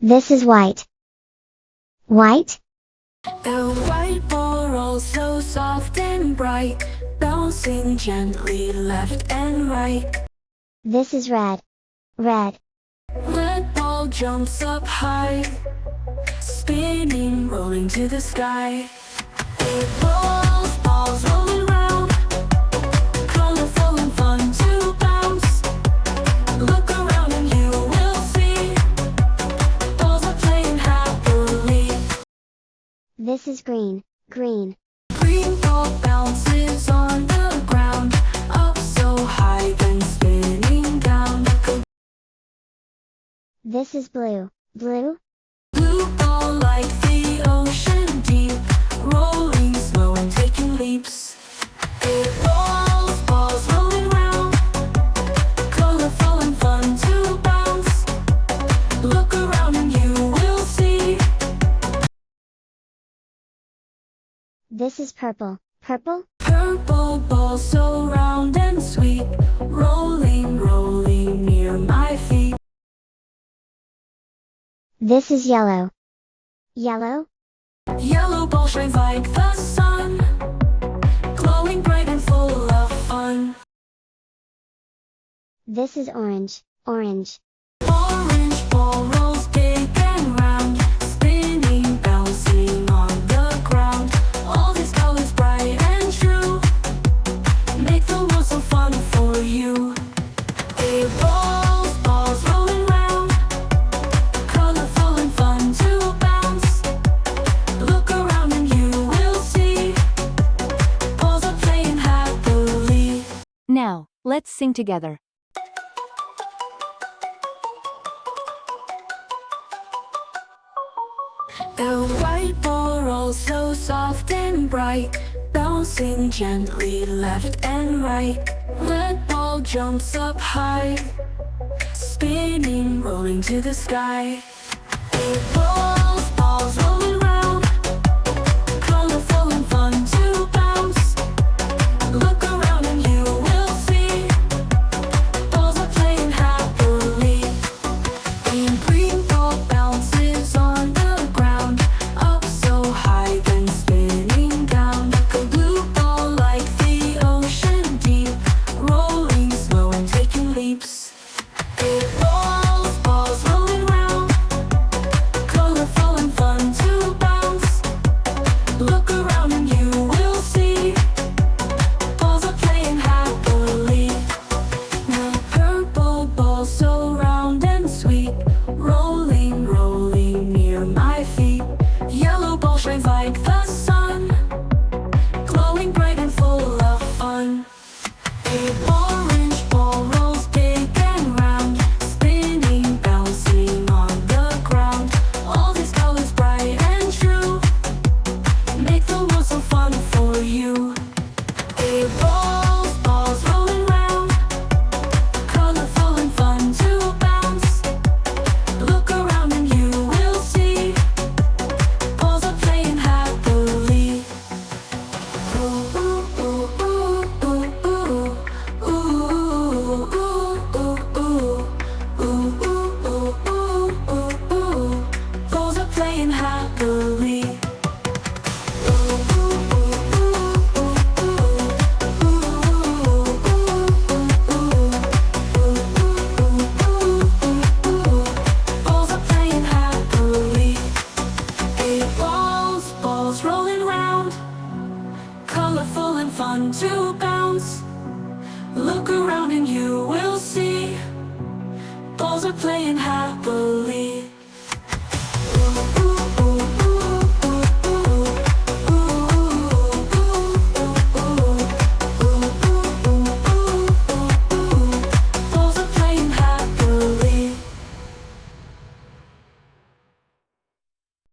This is white. White? The white ball rolls so soft and bright, bouncing gently left and right. This is red. Red. Red ball jumps up high, spinning, rolling to the sky. It rolls, balls rolling round, colorful and fun to bounce. Look around and you will see, balls are playing happily. This is green. Green. Green ball bounces on the ground, up so high then spinning down. This is blue. Blue? Blue ball like the ocean deep, rolling slow and taking leaps. It rolls, balls rolling round, colorful and fun to bounce. Look around and you will see. This is purple. Purple? Purple ball so round and sweet, rolling, rolling near my feet. This is yellow. Yellow? Yellow ball shines like the sun, glowing bright and full of fun. This is orange. Orange. Orange ball rolls big and round, spinning, bouncing on the ground. All these colors bright and true, make the world so fun for you. It rolls, balls rolling round, colorful and fun to bounce. Look around and you will see, balls are playing happily. Now, let's sing together. The white ball rolls so soft and bright, bouncing gently left and right. Red ball jumps up high, spinning, rolling to the sky. It rolls, balls rolling round, colorful and fun to bounce. Look around and you will see, balls are playing happily. And green ball bounces on the ground, up so high then spinning down. A blue ball like the ocean deep, rolling slow and taking leaps. It rolls, balls rolling round, colorful and fun to bounce. Look around and you will see, balls are playing happily. Now purple ball so round and sweet, rolling, rolling near my feet. Yellow ball shines like the sun, glowing bright and full of fun. A orange ball rolls big and round, spinning, bouncing on the ground. All these colors bright and true, make the world so fun for you. It rolls, balls rolling round, colorful and fun to bounce. Look around and you will see, balls are playing happily. Ooh, ooh, ooh, ooh, ooh, ooh. Ooh, ooh, ooh, ooh. Ooh, ooh, ooh, ooh, ooh, ooh. Balls are playing happily. Balls are playing happily. It rolls, balls rolling round, colorful and fun to bounce. Look around and you will see, balls are playing happily.